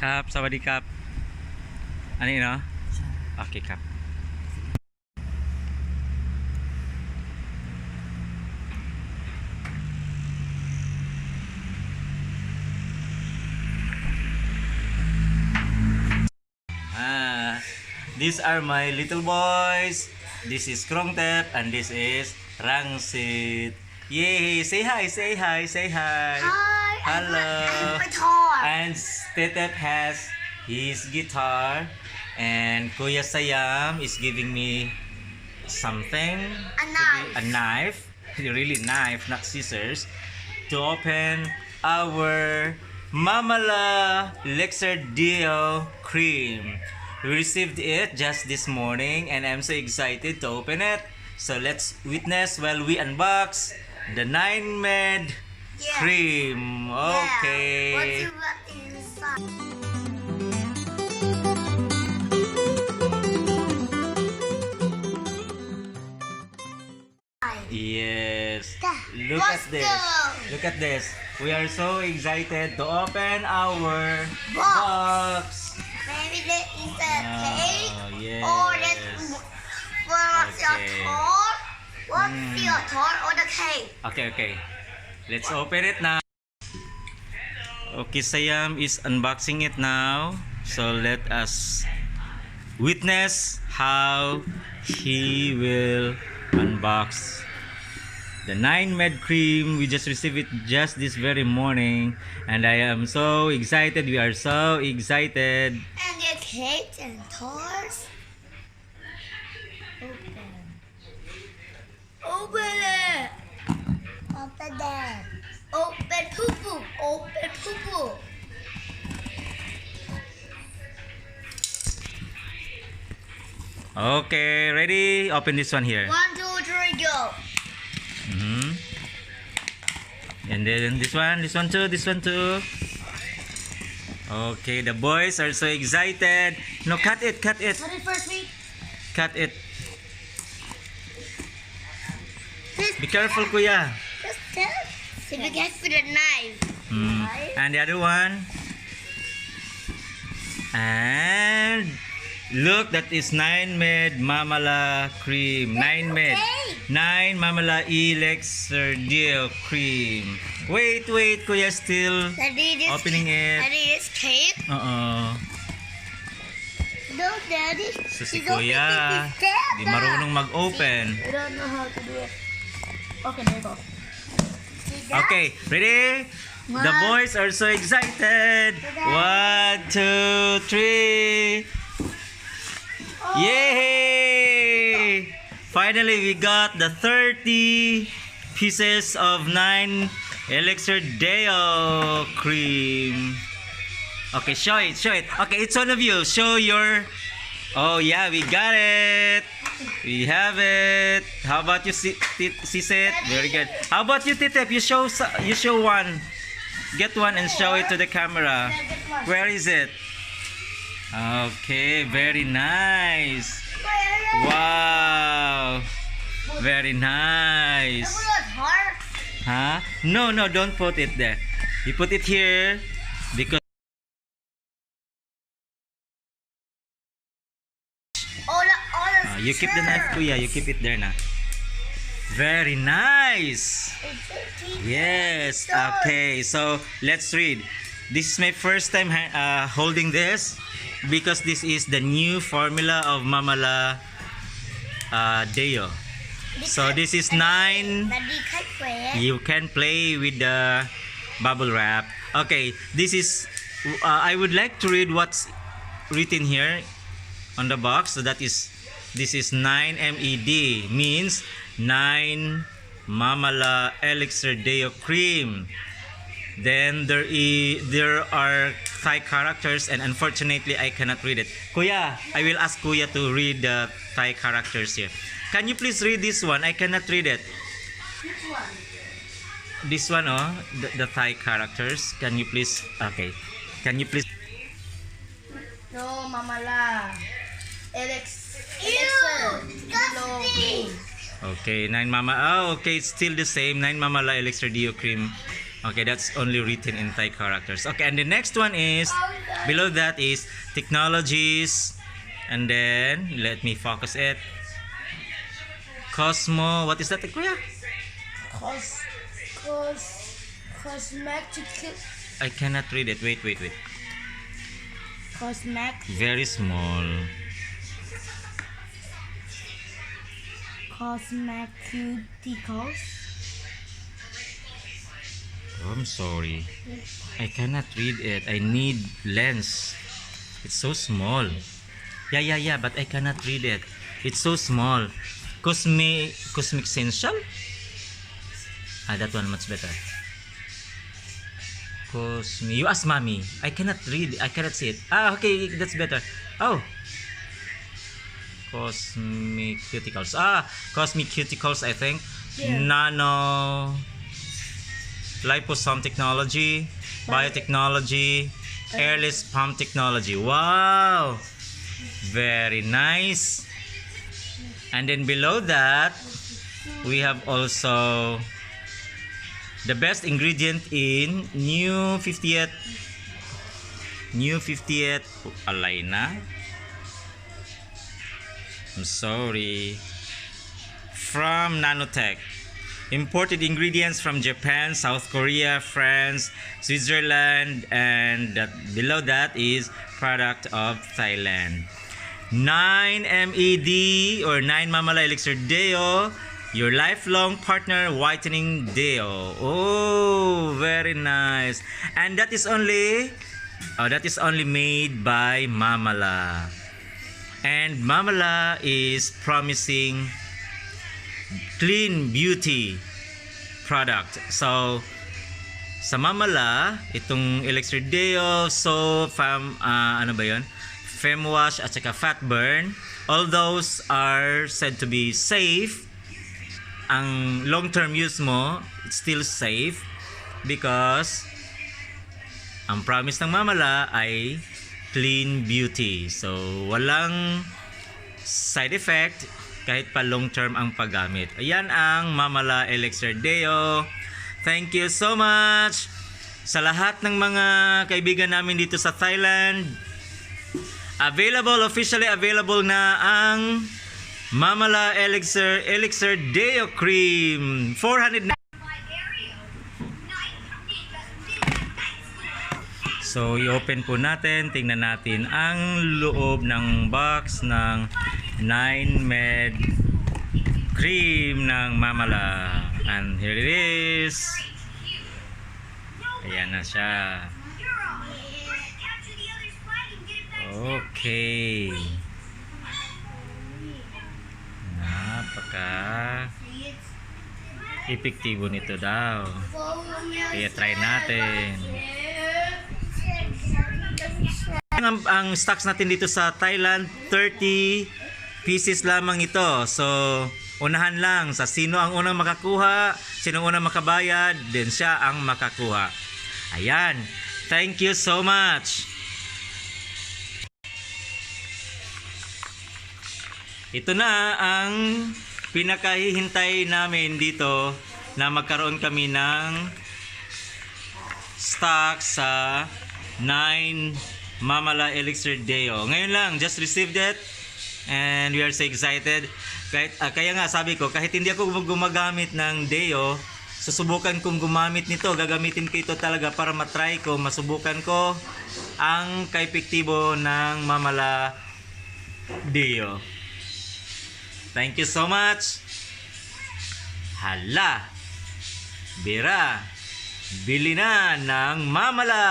ครับสวัสดีครับอันนี้เนาะโอเคครับ these are my little boys. This is Krongtep and this is Rangsit. Yay! Say hi, say hi, say hi. Hi, Hello. I'm a toy. And Tetep has his guitar and Kuya Sayam is giving me something. A knife. A knife. Really knife, not scissors. To open our Mamala Lexardio cream. We received it just this morning and I'm so excited to open it. So let's witness while we unbox the 9med Yeah. cream. Okay. Yeah. What's inside? Yes. Look Let's at this. go. Look at this. We are so excited to open our box. Maybe there is a cake. Yes. Or that's what's your Okay. toy? What's your toy or the cake? Okay, okay. Let's open it now. Okay, Sayam is unboxing it now. So let us witness how he will unbox the 9med cream. We just received it just this very morning and I am so excited. We are so excited. And the cake and toys. Open. Open it. Open it. Open poo poo. Open poo poo. Okay, ready? Open this one here. 1, 2, 3, go. Mhm. And then this one too, this one too. Okay, the boys are so excited. No, cut it, Cut it first, me. cut it. This Be careful, kuya. Just tell. So be careful with the knife. And the other one. And look, that is 9med Mamala cream. 9med. 9 Mamala Elixir cream. Wait, kuya, still Daddy, this opening it. Daddy, this cake. No, Daddy. So si He's opening kuya, this cake. di marunong mag-open. I don't know how to do it. Okay, there you go. See that? Okay, ready? The One. boys are so excited. 1, 2, 3. Yay! Finally, we got the 30 pieces of 9 Elixir Deo cream. Okay, show it. Okay, it's one of you. Show your... Oh yeah, we got it. We have it. How about you, Sisit? Very good. How about you, Titep? You show one. Get one and show it to the camera. Where is it? Okay, very nice. Wow. Very nice. Put it hard. Huh? No, don't put it there. You put it here because All the you keep the knife, kuya. You keep it there na. Very nice. Yes. Okay. So let's read. This is my first time holding this because this is the new formula of Mamala Deo. So this is 9. Daddy, cut it. You can play with the bubble wrap. Okay. This is. I would like to read what's written here on the box. So that is. This is 9MED, means 9 Mamala Elixir Deo cream. Then there are Thai characters and unfortunately I cannot read it. Kuya, I will ask Kuya to read the Thai characters here. Can you please read this one? I cannot read it. Which one? This one, oh, the Thai characters. Can you please? Okay. Can you please? No, Mamala. Elixir. Okay, 9 Mama. Oh, okay, it's still the same. 9 Mamala Elixir Deo cream. Okay, that's only written in Thai characters. Okay, and the next one is, below that is technologies. And then, let me focus it. Cosmo, what is that, Kuya? Cosmetic. I cannot read it. Wait. Cosmetic. Very small. Cosmeceuticals. Oh, I'm sorry. I cannot read it. I need lens. It's so small. Yeah, but I cannot read it. It's so small. Cosmic Essential? That one much better. You ask mommy. I cannot read. I cannot see it. Okay, that's better. Oh. Cosmeceuticals. Cosmeceuticals, I think. Yeah. Nano liposome technology, biotechnology, airless pump technology. Wow! Very nice. And then below that, we have also the best ingredient in new 50th Alina. I'm sorry. From Nanotech. Imported ingredients from Japan, South Korea, France, Switzerland, and below that is product of Thailand. 9MED or 9 Mamala Elixir Deo, your lifelong partner whitening deo. Oh, very nice. And that is only made by Mamala. And Mamala is promising clean beauty product. So sa Mamala, itong Elixir Deo, soap, Fem Wash at saka Fat Burn, all those are said to be safe. Ang long-term use mo, it's still safe because ang promise ng Mamala ay clean beauty. So walang side effect kahit pa long-term ang paggamit. Ayan ang Mamala Elixir Deo. Thank you so much sa lahat ng mga kaibigan namin dito sa Thailand. Officially available na ang Mamala Elixir Deo Cream. 400. So, i-open po natin. Tingnan natin ang loob ng box ng 9med cream ng Mamala. And here it is. Ayan na siya. Okay. Napaka epektibo nito daw. Kaya try natin. Ang stocks natin dito sa Thailand, 30 pieces lamang ito. So, unahan lang sa sino ang unang makakuha, sino ang unang makabayad, then siya ang makakuha. Ayan. Thank you so much. Ito na ang pinakahihintay namin dito na magkaroon kami ng stock sa 9 Mamala Elixir Deo. Ngayon lang, just received it and we are so excited. Kaya nga sabi ko, kahit hindi ako gumagamit ng Deo, susubukan kong gumamit nito. Gagamitin ko ito talaga para matry ko, masubukan ko ang kaepektibo ng Mamala Deo. Thank you so much. Hala, bira, bili na ng Mamala.